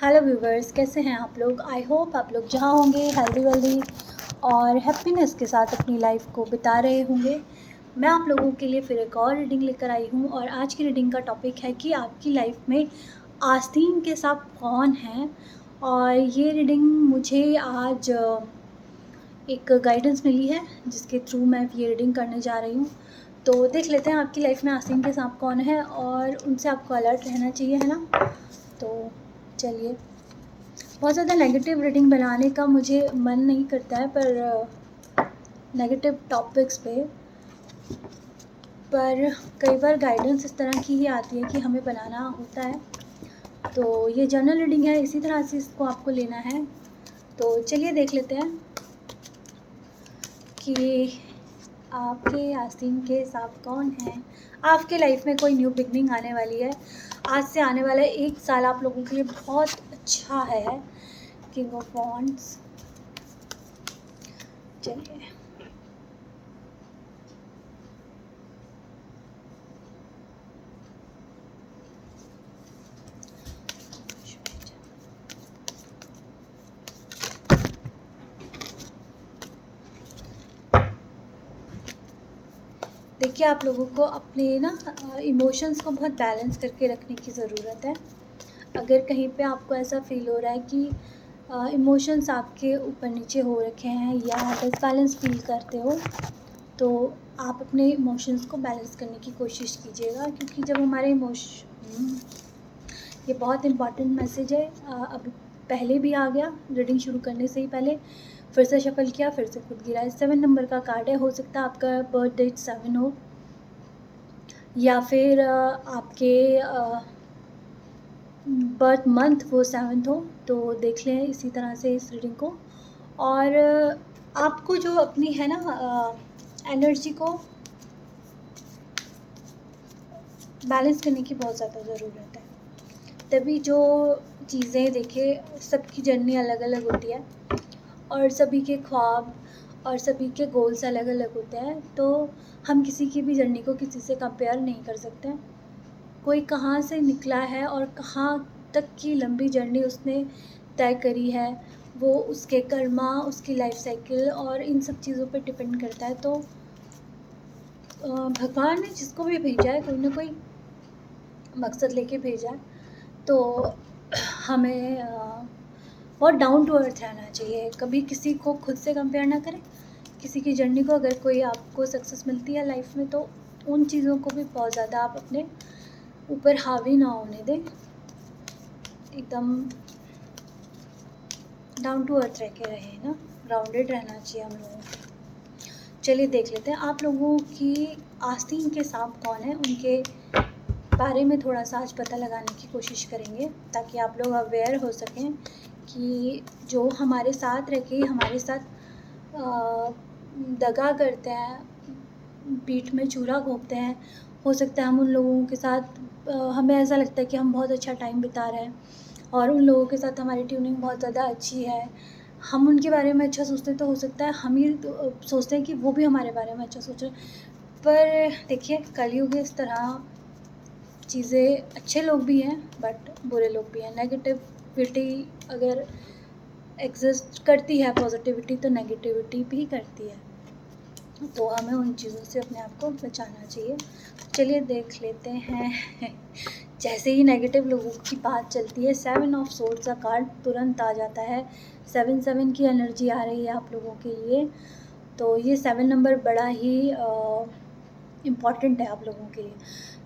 Hello viewers, कैसे हैं आप लोग। आई होप आप लोग जहाँ होंगे हेल्दी वेल्दी और हैप्पीनेस के साथ अपनी लाइफ को बिता रहे होंगे। मैं आप लोगों के लिए फिर एक और रीडिंग लेकर आई हूँ और आज की रीडिंग का टॉपिक है कि आपकी लाइफ में आस्तीन के सांप कौन हैं। और ये रीडिंग मुझे आज एक गाइडेंस मिली है जिसके थ्रू मैं ये रीडिंग करने जा रही हूँ। तो देख लेते हैं आपकी लाइफ में आस्तीन के सांप कौन है और उनसे आपको अलर्ट रहना चाहिए, है ना। तो चलिए, बहुत ज़्यादा नेगेटिव रीडिंग बनाने का मुझे मन नहीं करता है, पर नेगेटिव टॉपिक्स पे पर कई बार गाइडेंस इस तरह की ही आती है कि हमें बनाना होता है। तो ये जर्नल रीडिंग है, इसी तरह से इसको आपको लेना है। तो चलिए देख लेते हैं कि आपके आस्तीन के सांप कौन हैं। आपके लाइफ में कोई न्यू बिगनिंग आने वाली है। आज से आने वाला एक साल आप लोगों के लिए बहुत अच्छा है। King of wands. चलिए, देखिए, आप लोगों को अपने ना इमोशंस को बहुत बैलेंस करके रखने की ज़रूरत है। अगर कहीं पे आपको ऐसा फील हो रहा है कि इमोशंस आपके ऊपर नीचे हो रखे हैं या डिसबैलेंस फील करते हो, तो आप अपने इमोशंस को बैलेंस करने की कोशिश कीजिएगा। क्योंकि जब हमारे ये बहुत इम्पॉर्टेंट मैसेज है। अब पहले भी आ गया रीडिंग शुरू करने से ही पहले, फिर से शफल किया, फिर से खुद गिरा। 7 नंबर का कार्ड है। हो सकता है आपका बर्थ डेट 7 हो या फिर आपके बर्थ मंथ वो 7 हो। तो देख लें इसी तरह से इस रीडिंग को। और आपको जो अपनी है ना एनर्जी को बैलेंस करने की बहुत ज़्यादा ज़रूरत है। तभी जो चीज़ें, देखिए, सबकी जर्नी अलग अलग होती है और सभी के ख्वाब और सभी के गोल्स अलग अलग होते हैं। तो हम किसी की भी जर्नी को किसी से कंपेयर नहीं कर सकते। कोई कहाँ से निकला है और कहाँ तक की लंबी जर्नी उसने तय करी है, वो उसके कर्मा, उसकी लाइफ साइकिल और इन सब चीज़ों पर डिपेंड करता है। तो भगवान ने जिसको भी भेजा है कोई ना कोई मकसद लेके भेजा है। तो हमें बहुत डाउन टू अर्थ रहना चाहिए। कभी किसी को खुद से कंपेयर ना करें। किसी की जर्नी को, अगर कोई आपको सक्सेस मिलती है लाइफ में, तो उन चीज़ों को भी बहुत ज़्यादा आप अपने ऊपर हावी ना होने दें। एकदम डाउन टू अर्थ रह के रहे ना, ग्राउंडेड रहना चाहिए हम लोगों को। चलिए देख लेते हैं आप लोगों की आस्तीन के सांप कौन है, उनके बारे में थोड़ा सा आज पता लगाने की कोशिश करेंगे, ताकि आप लोग अवेयर हो सकें कि जो हमारे साथ रह के हमारे साथ दगा करते हैं, पीठ में छुरा घोंपते हैं। हो सकता है हम उन लोगों के साथ हमें ऐसा लगता है कि हम बहुत अच्छा टाइम बिता रहे हैं और उन लोगों के साथ हमारी ट्यूनिंग बहुत ज़्यादा अच्छी है। हम उनके बारे में अच्छा सोचते हैं, तो हो सकता है हम ही सोचते हैं कि वो भी हमारे बारे में अच्छा सोच रहे हैं। पर देखिए, कलयुग इस तरह चीज़ें, अच्छे लोग भी हैं बट बुरे लोग भी हैं। नेगेटिविटी अगर एग्जिस्ट करती है, पॉजिटिविटी तो नेगेटिविटी भी करती है। तो हमें उन चीज़ों से अपने आप को बचाना चाहिए। चलिए देख लेते हैं। जैसे ही नेगेटिव लोगों की बात चलती है, 7 ऑफ सोर्ड्स का कार्ड तुरंत आ जाता है। 7 की एनर्जी आ रही है आप लोगों के लिए। तो ये 7 नंबर बड़ा ही इम्पॉर्टेंट है आप लोगों के लिए।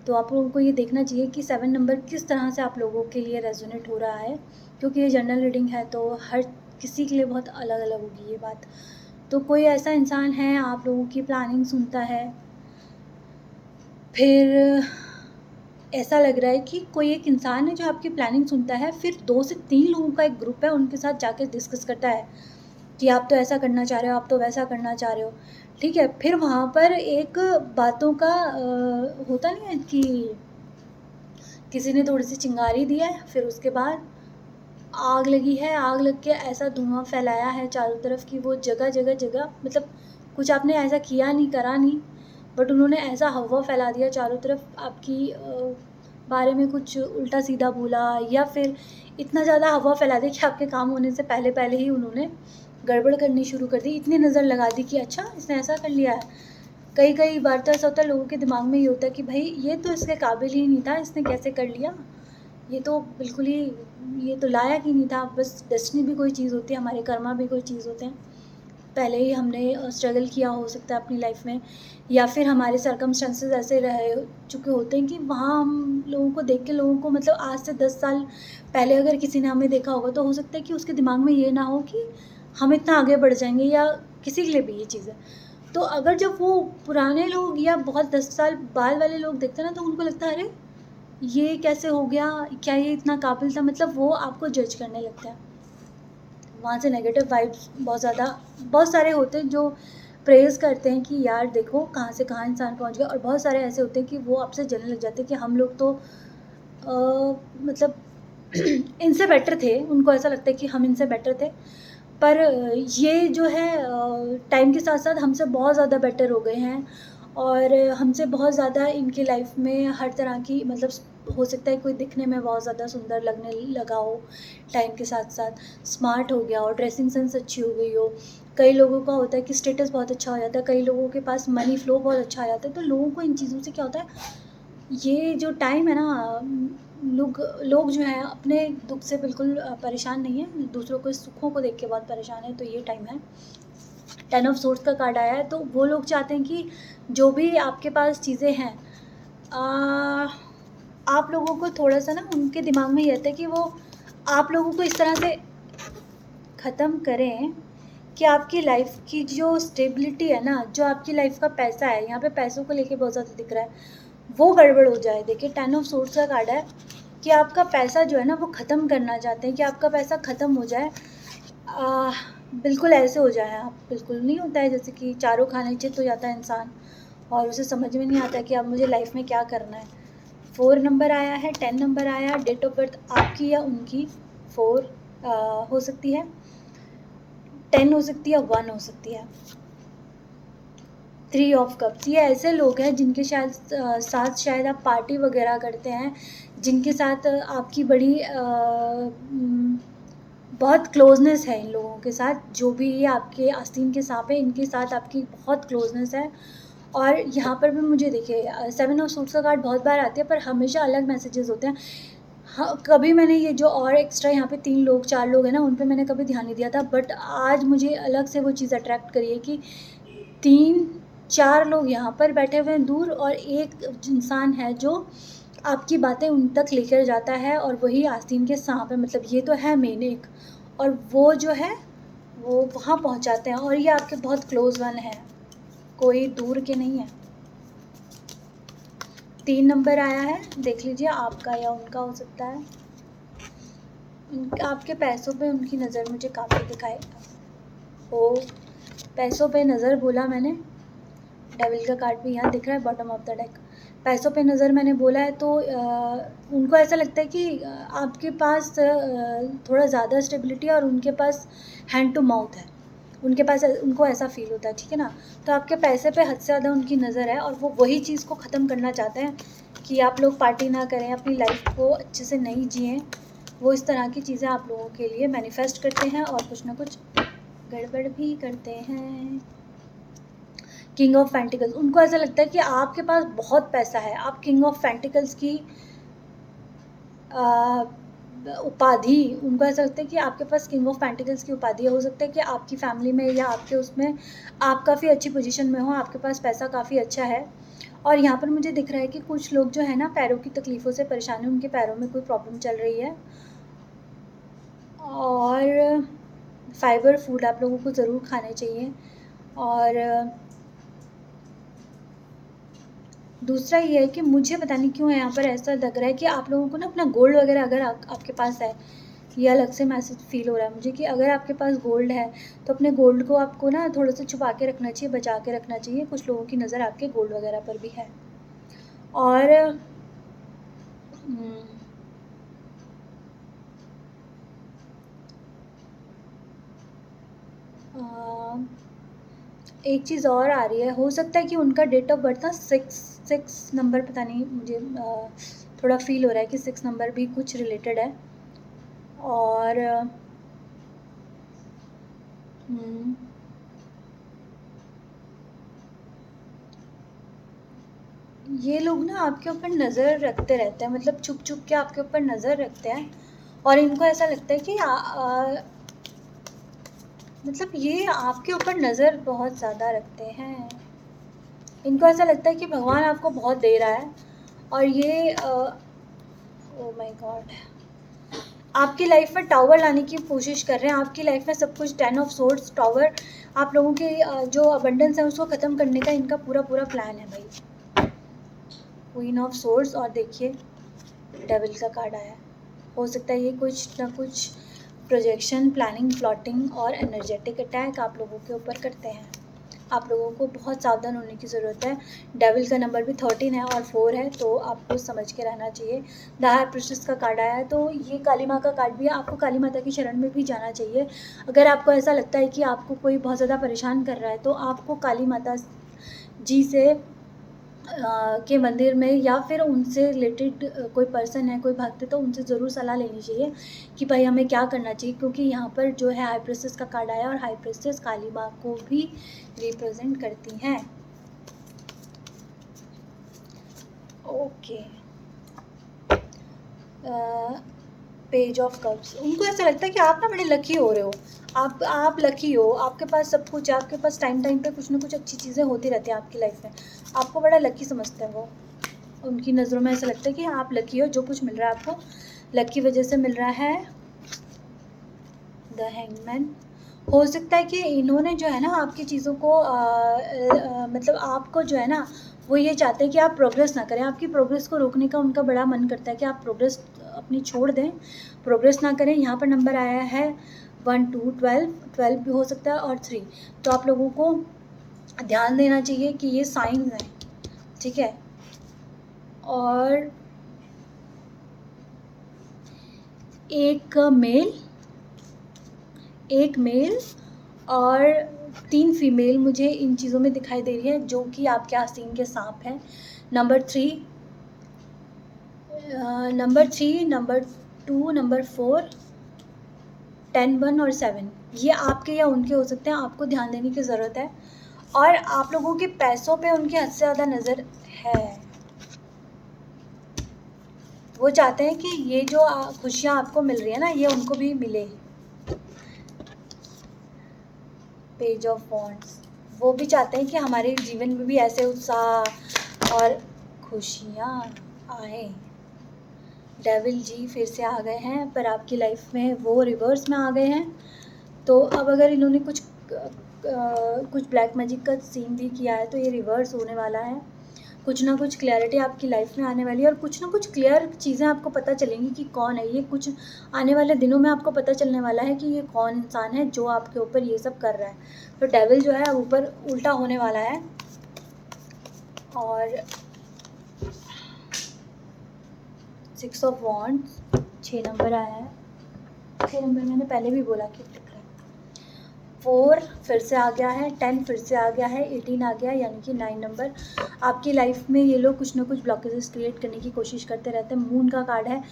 तो आप लोगों को ये देखना चाहिए कि 7 नंबर किस तरह से आप लोगों के लिए रेजोनेट हो रहा है। क्योंकि ये जनरल रीडिंग है, तो हर किसी के लिए बहुत अलग अलग होगी ये बात। तो कोई ऐसा इंसान है आप लोगों की प्लानिंग सुनता है, फिर ऐसा लग रहा है कि कोई एक इंसान है जो आपकी प्लानिंग सुनता है, फिर 2 से 3 लोगों का एक ग्रुप है, उनके साथ जाके डिस्कस करता है कि आप तो ऐसा करना चाह रहे हो, आप तो वैसा करना चाह रहे हो, ठीक है। फिर वहाँ पर एक बातों का होता नहीं है कि किसी ने थोड़ी सी चिंगारी दी है, फिर उसके बाद आग लगी है, आग लग के ऐसा धुआं फैलाया है चारों तरफ कि वो जगह जगह जगह, मतलब कुछ आपने ऐसा किया नहीं, करा नहीं, बट उन्होंने ऐसा हवा फैला दिया चारों तरफ आपकी बारे में कुछ उल्टा सीधा बोला, या फिर इतना ज़्यादा हवा फैला दी कि आपके काम होने से पहले पहले ही उन्होंने गड़बड़ करनी शुरू कर दी, इतनी नज़र लगा दी कि अच्छा इसने ऐसा कर लिया है। कई कई बार तो ऐसा होता है, लोगों के दिमाग में ये होता है कि भाई ये तो इसके काबिल ही नहीं था, इसने कैसे कर लिया, ये तो बिल्कुल ही, ये तो लायक ही नहीं था। बस डेस्टिनी भी कोई चीज़ होती है, हमारे कर्मा भी कोई चीज़ होते हैं, पहले ही हमने स्ट्रगल किया हो सकता है अपनी लाइफ में, या फिर हमारे सर्कमस्टेंसेस ऐसे रह चुके होते हैं कि वहाँ हम लोगों को देख के, लोगों को मतलब आज से 10 साल पहले अगर किसी ने हमें देखा होगा तो हो सकता है कि उसके दिमाग में ये ना हो कि हम इतना आगे बढ़ जाएंगे, या किसी के लिए भी ये चीज़ है। तो अगर जब वो पुराने लोग या बहुत 10 साल बाद वाले लोग देखते हैं ना, तो उनको लगता है अरे ये कैसे हो गया, क्या ये इतना काबिल था, मतलब वो आपको जज करने लगता है। वहाँ से नेगेटिव वाइब्स बहुत सारे होते हैं जो प्रेज़ करते हैं कि यार देखो कहाँ से कहाँ इंसान पहुँच गया, और बहुत सारे ऐसे होते हैं कि वो आपसे जलने लग जाते हैं कि हम लोग तो मतलब इनसे बेटर थे, उनको ऐसा लगता है कि हम इनसे बेटर थे, पर ये जो है टाइम के साथ साथ हमसे बहुत ज़्यादा बेटर हो गए हैं, और हमसे बहुत ज़्यादा इनकी लाइफ में हर तरह की, मतलब हो सकता है कोई दिखने में बहुत ज़्यादा सुंदर लगने लगा हो, टाइम के साथ साथ स्मार्ट हो गया हो, ड्रेसिंग सेंस अच्छी हो गई हो। कई लोगों का होता है कि स्टेटस बहुत अच्छा हो जाता है, कई लोगों के पास मनी फ्लो बहुत अच्छा आ जाता है। तो लोगों को इन चीज़ों से क्या होता है, ये जो टाइम है ना, लोग जो हैं अपने दुख से बिल्कुल परेशान नहीं है, दूसरों के सुखों को देख के बहुत परेशान है। तो ये टाइम है, 10 ऑफ सोर्ड्स का कार्ड आया है, तो वो लोग चाहते हैं कि जो भी आपके पास चीज़ें हैं, आप लोगों को थोड़ा सा ना, उनके दिमाग में ये रहता है कि वो आप लोगों को इस तरह से ख़त्म करें कि आपकी लाइफ की जो स्टेबिलिटी है ना, जो आपकी लाइफ का पैसा है, यहाँ पे पैसों को लेके बहुत ज़्यादा दिख रहा है, वो गड़बड़ हो जाए। देखिए 10 ऑफ सोर्ड्स का कार्ड है कि आपका पैसा जो है ना, वो ख़त्म करना चाहते हैं कि आपका पैसा ख़त्म हो जाए। बिल्कुल ऐसे हो जाए आप, बिल्कुल नहीं होता है जैसे कि चारों खाने चित हो जाता है इंसान, और उसे समझ में नहीं आता कि अब मुझे लाइफ में क्या करना है। 4 नंबर आया है, 10 नंबर आया, डेट ऑफ बर्थ आपकी या उनकी 4 हो सकती है, 10 हो सकती है, 1 हो सकती है। 3 ऑफ कप्स, ये ऐसे लोग हैं जिनके साथ शायद आप पार्टी वगैरह करते हैं, जिनके साथ आपकी बड़ी बहुत क्लोजनेस है इन लोगों के साथ, जो भी ये आपके आस्तीन के सांप हैं, इनके साथ आपकी बहुत क्लोजनेस है। और यहाँ पर भी मुझे देखिए 7 ऑफ सूट्स का कार्ड बहुत बार आती है, पर हमेशा अलग मैसेजेस होते हैं। हाँ, कभी मैंने ये जो और एक्स्ट्रा यहाँ पे 3 लोग 4 लोग हैं ना, उन पे मैंने कभी ध्यान नहीं दिया था, बट आज मुझे अलग से वो चीज़ अट्रैक्ट करी है कि 3-4 लोग यहाँ पर बैठे हुए हैं दूर, और एक इंसान है जो आपकी बातें उन तक लेकर जाता है, और वही आस्तीन के सांप है, मतलब ये तो है मेन एक, और वो जो है वो वहाँ पहुँचाते हैं, और ये आपके बहुत क्लोज वन है, कोई दूर के नहीं है। 3 नंबर आया है, देख लीजिए आपका या उनका हो सकता है। आपके पैसों पे उनकी नज़र मुझे काफ़ी दिखाई हो, पैसों पे नज़र बोला मैंने, डेविल का कार्ड भी यहाँ दिख रहा है बॉटम ऑफ द डेक। पैसों पे नज़र मैंने बोला है, तो उनको ऐसा लगता है कि आपके पास थोड़ा ज़्यादा स्टेबिलिटी है, और उनके पास हैंड टू माउथ है, उनके पास, उनको ऐसा फील होता है, ठीक है ना। तो आपके पैसे पे हद से ज़्यादा उनकी नज़र है, और वो वही चीज़ को ख़त्म करना चाहते हैं कि आप लोग पार्टी ना करें, अपनी लाइफ को अच्छे से नहीं जिएँ। वो इस तरह की चीज़ें आप लोगों के लिए मैनिफेस्ट करते हैं, और कुछ ना कुछ गड़बड़ भी करते हैं। किंग ऑफ पेंटिकल्स, उनको ऐसा लगता है कि आपके पास बहुत पैसा है, आप किंग ऑफ पेंटिकल्स की उपाधि, उनको ऐसा लगता है कि आपके पास किंग ऑफ पेंटिकल्स की उपाधि है। हो सकता है कि आपकी फैमिली में या आपके उसमें आप काफ़ी अच्छी पोजीशन में हो, आपके पास पैसा काफ़ी अच्छा है। और यहाँ पर मुझे दिख रहा है कि कुछ लोग जो है ना, पैरों की तकलीफ़ों से परेशान हैं, उनके पैरों में कोई प्रॉब्लम चल रही है, और फाइबर फूड आप लोगों को ज़रूर खाने चाहिए। और दूसरा ये है कि मुझे पता नहीं क्यों यहाँ पर ऐसा लग रहा है कि आप लोगों को ना अपना गोल्ड वगैरह अगर आपके पास है, ये अलग से मैसेज फील हो रहा है मुझे कि अगर आपके पास गोल्ड है तो अपने गोल्ड को आपको ना थोड़ा सा छुपा के रखना चाहिए, बचा के रखना चाहिए। कुछ लोगों की नज़र आपके गोल्ड वगैरह पर भी है। और एक चीज़ और आ रही है, हो सकता है कि उनका डेट ऑफ बर्थ था 6 नंबर, पता नहीं मुझे थोड़ा फील हो रहा है कि 6 नंबर भी कुछ रिलेटेड है। और ये लोग ना आपके ऊपर नज़र रखते रहते हैं, मतलब छुप छुप के आपके ऊपर नज़र रखते हैं, और इनको ऐसा लगता है कि मतलब ये आपके ऊपर नज़र बहुत ज़्यादा रखते हैं। इनको ऐसा लगता है कि भगवान आपको बहुत दे रहा है, और ये ओ माय गॉड, आपकी लाइफ में टावर लाने की कोशिश कर रहे हैं। आपकी लाइफ में सब कुछ 10 ऑफ सोर्ड्स टावर, आप लोगों के जो अबंडेंस है उसको ख़त्म करने का इनका पूरा प्लान है भाई। क्वीन ऑफ सोर्ड्स, और देखिए डेविल का कार्ड आया है। हो सकता है ये कुछ ना कुछ प्रोजेक्शन, प्लानिंग, प्लॉटिंग और एनर्जेटिक अटैक आप लोगों के ऊपर करते हैं। आप लोगों को बहुत सावधान होने की ज़रूरत है। डेविल का नंबर भी 13 है और 4 है, तो आपको समझ के रहना चाहिए। द हाई प्रीस्टेस का कार्ड आया है, तो ये काली माँ का कार्ड भी है। आपको काली माता की शरण में भी जाना चाहिए। अगर आपको ऐसा लगता है कि आपको कोई बहुत ज़्यादा परेशान कर रहा है, तो आपको काली माता जी से के मंदिर में, या फिर उनसे रिलेटेड कोई पर्सन है, कोई भक्त है, तो उनसे ज़रूर सलाह लेनी चाहिए कि भाई हमें क्या करना चाहिए, क्योंकि यहाँ पर जो है हाई प्रीस्टेस का कार्ड आया, और हाई प्रीस्टेस काली माँ को भी रिप्रेजेंट करती हैं। ओके, पेज ऑफ कप्स, उनको ऐसा लगता है कि आप ना बड़े लकी हो रहे हो। आप लकी हो, आपके पास सब कुछ है, आपके पास टाइम पे कुछ ना कुछ अच्छी चीज़ें होती रहती हैं आपकी लाइफ में। आपको बड़ा लकी समझते हैं वो। उनकी नज़रों में ऐसा लगता है कि आप लकी हो, जो कुछ मिल रहा है आपको लक की वजह से मिल रहा है। द हैंगमैन, हो सकता है कि इन्होंने जो है ना आपकी चीज़ों को मतलब आपको जो है ना वो ये चाहते हैं कि आप प्रोग्रेस ना करें। आपकी प्रोग्रेस को रोकने का उनका बड़ा मन करता है कि आप प्रोग्रेस अपनी छोड़ दें, प्रोग्रेस ना करें। यहाँ पर नंबर आया है 1 2 12 भी हो सकता है, और 3। तो आप लोगों को ध्यान देना चाहिए कि ये साइंस हैं, ठीक है। और एक मेल और 3 फीमेल मुझे इन चीज़ों में दिखाई दे रही है, जो कि आपके आस्तीन के सांप हैं। नंबर 3, नंबर 2, नंबर 4, 10, 1 और 7, ये आपके या उनके हो सकते हैं। आपको ध्यान देने की ज़रूरत है, और आप लोगों के पैसों पे उनकी हद से ज़्यादा नज़र है। वो चाहते हैं कि ये जो खुशियाँ आपको मिल रही है ना, ये उनको भी मिले। पेज ऑफ वॉन्ड्स, वो भी चाहते हैं कि हमारे जीवन में भी ऐसे उत्साह और खुशियाँ आए। डेविल जी फिर से आ गए हैं, पर आपकी लाइफ में वो रिवर्स में आ गए हैं। तो अब अगर इन्होंने कुछ ब्लैक मैजिक का सीन भी किया है, तो ये रिवर्स होने वाला है। कुछ ना कुछ क्लैरिटी आपकी लाइफ में आने वाली है, और कुछ ना कुछ क्लियर चीज़ें आपको पता चलेंगी कि कौन है ये। कुछ आने वाले दिनों में आपको पता चलने वाला है कि ये कौन इंसान है जो आपके ऊपर ये सब कर रहा है। तो डेविल जो है ऊपर उल्टा होने वाला है। और 6 ऑफ वॉन्ड्स, 6 नंबर आया है। 6 नंबर मैंने पहले भी बोला कि 4 फिर से आ गया है, 10 फिर से आ गया है, 18 आ गया है, यानी कि 9 नंबर। आपकी लाइफ में ये लोग कुछ ना कुछ ब्लॉकेजेस क्रिएट करने की कोशिश करते रहते हैं। मून का कार्ड है,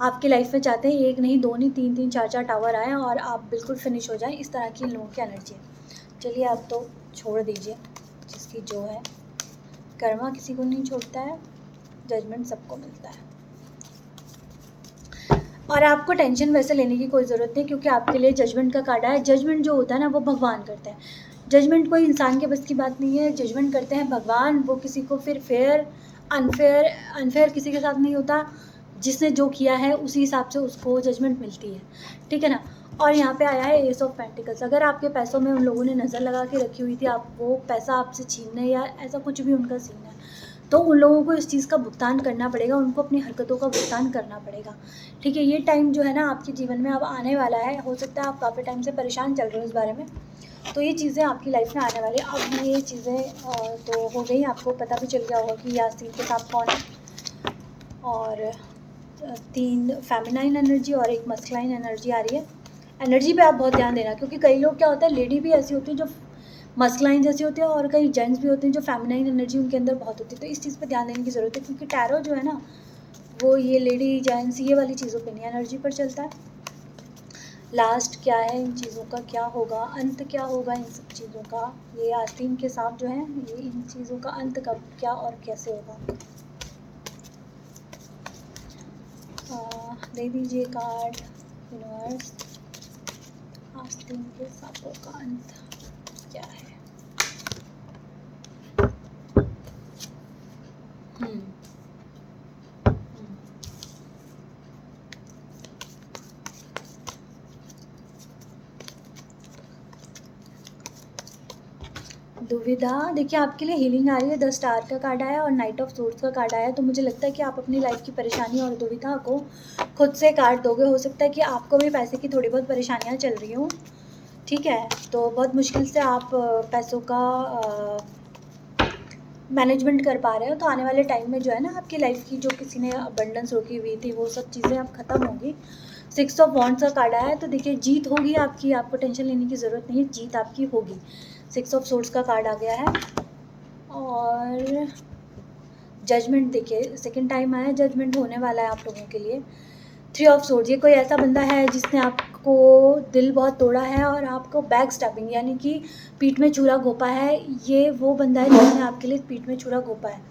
आपकी लाइफ में चाहते हैं 1 नहीं 2 नहीं 3 3 4 4 टावर आए और आप बिल्कुल फिनिश हो जाएं। इस तरह की इन लोगों की एनर्जी है। चलिए आप तो छोड़ दीजिए, जिसकी जो है। कर्मा किसी को नहीं छोड़ता है, जजमेंट सबको मिलता है। और आपको टेंशन वैसे लेने की कोई ज़रूरत नहीं, क्योंकि आपके लिए जजमेंट का कार्ड है। जजमेंट जो होता है ना, वो भगवान करते हैं। जजमेंट कोई इंसान के बस की बात नहीं है, जजमेंट करते हैं भगवान। वो किसी को फिर अनफेयर किसी के साथ नहीं होता। जिसने जो किया है उसी हिसाब से उसको जजमेंट मिलती है, ठीक है ना। और यहाँ पे आया है एस ऑफ पेंटिकल्स। अगर आपके पैसों में उन लोगों ने नज़र लगा के रखी हुई थी, आप वो पैसा आपसे छीनने या ऐसा कुछ भी उनका सीन है, तो उन लोगों को इस चीज़ का भुगतान करना पड़ेगा। उनको अपनी हरकतों का भुगतान करना पड़ेगा, ठीक है। ये टाइम जो है ना आपके जीवन में अब आने वाला है। हो सकता है आप काफ़ी टाइम से परेशान चल रहे हो इस बारे में, तो ये चीज़ें आपकी लाइफ में आने वाली है। अब ये चीज़ें तो हो गई, आपको पता भी चल गया होगा कि यासीन के साथ कौन है। और 3 फेमिनाइन एनर्जी और 1 मस्कुलाइन एनर्जी आ रही है। एनर्जी पे आप बहुत ध्यान देना, क्योंकि कई लोग क्या होता है, लेडी भी ऐसी होती है जो मस्कुलाइन जैसी होती है, और कई जेंट्स भी होते हैं जो फेमिनाइन एनर्जी उनके अंदर बहुत होती है। तो इस चीज़ पे ध्यान देने की ज़रूरत है, क्योंकि टैरो जो है ना वो ये लेडी जेंट्स ये वाली चीज़ों पे नहीं, एनर्जी पर चलता है। लास्ट क्या है इन चीज़ों का, क्या होगा, अंत क्या होगा इन सब चीज़ों का। ये आस्तीन के सांप जो हैं, ये इन चीज़ों का अंत कब, क्या और कैसे होगा। दे दीजिए कार्ड यूनिवर्स, आस्तीन के सांपों का अंत क्या है। दुविधा, देखिए आपके लिए हीलिंग आ रही है। 10 स्टार का कार्ड आया और नाइट ऑफ सोर्ड्स का कार्ड आया। तो मुझे लगता है कि आप अपनी लाइफ की परेशानी और दुविधा को खुद से काट दोगे। हो सकता है कि आपको भी पैसे की थोड़ी बहुत परेशानियां चल रही हों, ठीक है। तो बहुत मुश्किल से आप पैसों का मैनेजमेंट कर पा रहे हो। तो आने वाले टाइम में जो है ना, आपकी लाइफ की जो किसी ने अबंडेंस रोकी हुई थी, वो सब चीज़ें अब ख़त्म होंगी। 6 ऑफ वॉन्ड्स का कार्ड आया है। तो देखिए जीत होगी आपकी, आपको टेंशन लेने की ज़रूरत नहीं है, जीत आपकी होगी। 6 ऑफ सोर्ड्स का कार्ड आ गया है और जजमेंट, देखिए सेकंड टाइम आया, जजमेंट होने वाला है आप लोगों के लिए। 3 ऑफ सोर्ड्स, ये कोई ऐसा बंदा है जिसने आपको दिल बहुत तोड़ा है और आपको बैक स्टैबिंग यानी कि पीठ में छुरा घोंपा है। ये वो बंदा है जिसने आपके लिए पीठ में छुरा घोंपा है।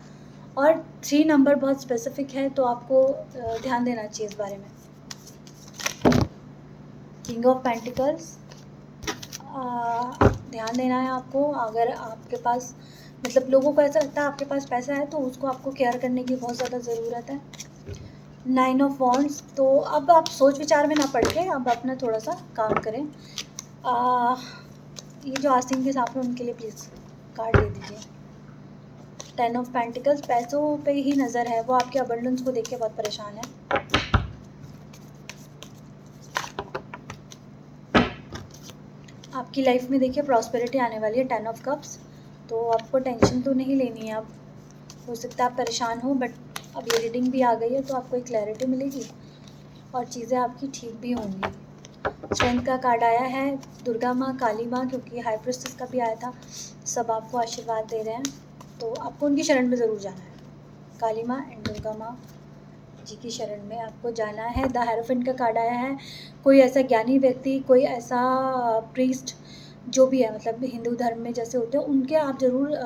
और 3 नंबर बहुत स्पेसिफिक है, तो आपको ध्यान देना चाहिए इस बारे में। किंग ऑफ पेंटिकल्स, ध्यान देना है आपको। अगर आपके पास मतलब लोगों को ऐसा लगता है आपके पास पैसा है, तो उसको आपको केयर करने की बहुत ज़्यादा ज़रूरत है। 9 ऑफ वॉन्ड्स, तो अब आप सोच विचार में ना पड़ के अब अपना थोड़ा सा काम करें। ये जो आस्तीन के सांप हैं उनके लिए प्लीज़ कार्ड दे दीजिए। 10 ऑफ पेंटिकल्स, पैसों पे ही नज़र है, वो आपके अबंडेंस को देख के बहुत परेशान है। आपकी लाइफ में देखिए प्रॉस्पेरिटी आने वाली है। 10 ऑफ कप्स, तो आपको टेंशन तो नहीं लेनी है। अब हो सकता है आप परेशान हो, बट अब ये रीडिंग भी आ गई है तो आपको एक क्लैरिटी मिलेगी और चीज़ें आपकी ठीक भी होंगी। स्ट्रेंथ का कार्ड आया है, दुर्गा माँ, काली माँ, क्योंकि हाई प्रीस्टेस का भी आया था। सब आपको आशीर्वाद दे रहे हैं, तो आपको उनकी शरण में ज़रूर जाना है। काली माँ एंड दुर्गा माँ जी की शरण में आपको जाना है। द हेरोफेंट का कार्ड आया है, कोई ऐसा ज्ञानी व्यक्ति, कोई ऐसा प्रीस्ट जो भी है, मतलब हिंदू धर्म में जैसे होते हैं, उनके आप ज़रूर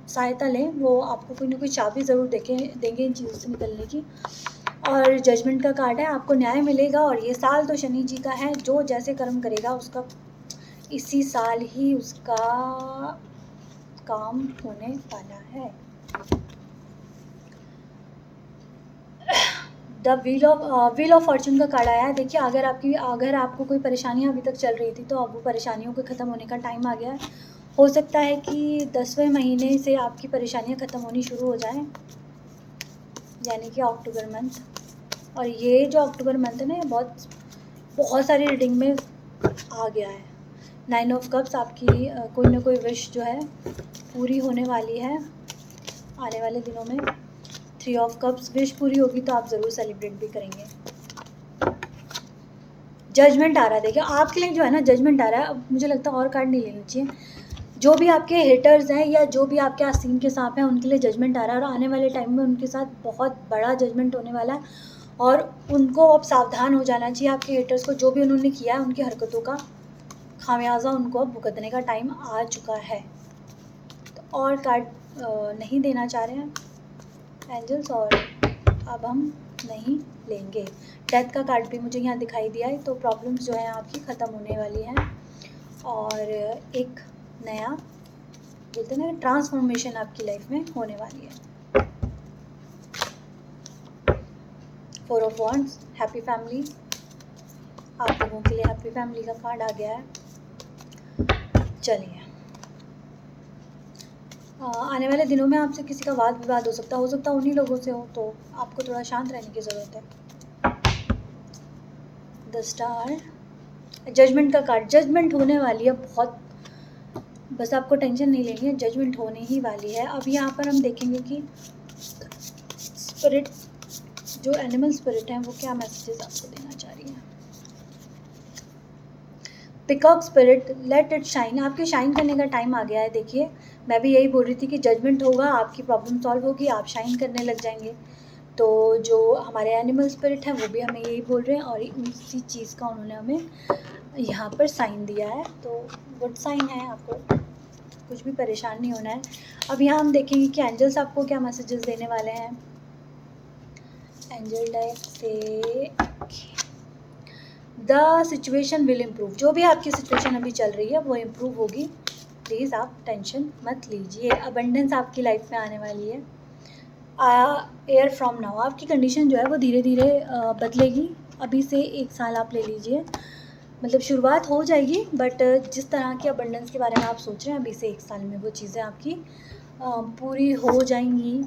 सहायता लें। वो आपको कोई ना कोई चाबी ज़रूर देंगे इन चीज़ों से निकलने की। और जजमेंट का कार्ड है, आपको न्याय मिलेगा। और ये साल तो शनि जी का है, जो जैसे कर्म करेगा उसका इसी साल ही उसका काम होने वाला है। द व्हील ऑफ फॉर्चून का कार्ड आया है। देखिए अगर आपको कोई परेशानियाँ अभी तक चल रही थी, तो अब वो परेशानियों के ख़त्म होने का टाइम आ गया है। हो सकता है कि 10वें महीने से आपकी परेशानियाँ ख़त्म होनी शुरू हो जाएं, यानी कि अक्टूबर मंथ। और ये जो अक्टूबर मंथ है ना, ये बहुत सारी रीडिंग में आ गया है। 9 ऑफ कप्स, आपकी कोई ना कोई विश जो है पूरी होने वाली है आने वाले दिनों में। 3 ऑफ कप्स, विश पूरी होगी तो आप ज़रूर सेलिब्रेट भी करेंगे। जजमेंट आ रहा है, देखिए आपके लिए जो है ना जजमेंट आ रहा है। अब मुझे लगता है और कार्ड नहीं लेना चाहिए। जो भी आपके हेटर्स हैं या जो भी आपके आस्तीन के सांप हैं, उनके लिए जजमेंट आ रहा है और आने वाले टाइम में उनके साथ बहुत बड़ा जजमेंट होने वाला है। और उनको अब सावधान हो जाना चाहिए, आपके हेटर्स को। जो भी उन्होंने किया है, उनकी हरकतों का खामियाजा उनको अब भुगतने का टाइम आ चुका है। तो और कार्ड नहीं देना चाह रहे हैं एंजल्स, और अब हम नहीं लेंगे। डेथ का कार्ड भी मुझे यहाँ दिखाई दिया है। तो प्रॉब्लम्स जो हैं आपकी ख़त्म होने वाली हैं और एक नया बोलते हैं ना ट्रांसफॉर्मेशन आपकी लाइफ में होने वाली है। 4 ऑफ वॉन्ड्स, हैप्पी फैमिली, आप लोगों के लिए हैप्पी फैमिली का कार्ड आ गया है। चलिए, आने वाले दिनों में आपसे किसी का वाद विवाद हो सकता है उन्हीं लोगों से हो, तो आपको थोड़ा शांत रहने की ज़रूरत है। द स्टार, जजमेंट का कार्ड, जजमेंट होने वाली है बहुत, बस आपको टेंशन नहीं लेनी है, जजमेंट होने ही वाली है। अब यहाँ पर हम देखेंगे कि स्पिरिट, जो एनिमल स्पिरिट हैं, वो क्या मैसेजेस आपको देना चाह रही है। Peacock spirit, let it shine, आपके शाइन करने का टाइम आ गया है। देखिए मैं भी यही बोल रही थी कि जजमेंट होगा, आपकी प्रॉब्लम सॉल्व होगी, आप शाइन करने लग जाएंगे। तो जो हमारे एनिमल स्पिरिट है वो भी हमें यही बोल रहे हैं और उसी चीज़ का उन्होंने हमें यहाँ पर साइन दिया है। तो गुड साइन है, आपको कुछ भी परेशान नहीं होना है। अब यहाँ हम देखेंगे कि एंजल्स आपको क्या मैसेजेस देने वाले हैं। एंजल डेक से द सिचुएशन विल इम्प्रूव, जो भी आपकी सिचुएशन अभी चल रही है वो इम्प्रूव होगी, प्लीज़ आप टेंशन मत लीजिए। अबंडेंस आपकी लाइफ में आने वाली है। एयर फ्रॉम नाउ, आपकी कंडीशन जो है वो धीरे धीरे बदलेगी। अभी से 1 साल आप ले लीजिए, मतलब शुरुआत हो जाएगी, बट जिस तरह की अबंडेंस के बारे में आप सोच रहे हैं अभी से 1 साल में वो चीज़ें आपकी पूरी हो जाएंगी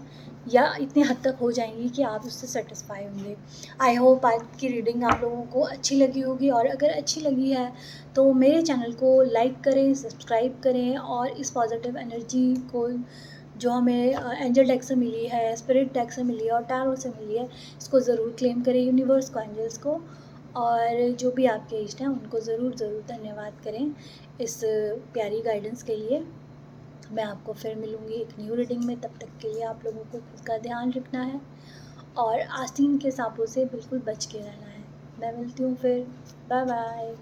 या इतनी हद तक हो जाएंगी कि आप उससे सेटिस्फाई होंगे। आई होप आज की रीडिंग आप लोगों को अच्छी लगी होगी, और अगर अच्छी लगी है तो मेरे चैनल को लाइक करें, सब्सक्राइब करें, और इस पॉजिटिव एनर्जी को जो हमें एंजल डेक से मिली है, स्पिरिट डेक से मिली है और टैरो से मिली है, इसको ज़रूर क्लेम करें, यूनिवर्स को, एंजल्स को, और जो भी आपके इष्ट हैं उनको ज़रूर धन्यवाद करें इस प्यारी गाइडेंस के लिए। मैं आपको फिर मिलूँगी एक न्यू रीडिंग में, तब तक के लिए आप लोगों को खुद का ध्यान रखना है और आस्तीन के सांपों से बिल्कुल बच के रहना है। मैं मिलती हूँ फिर, बाय बाय।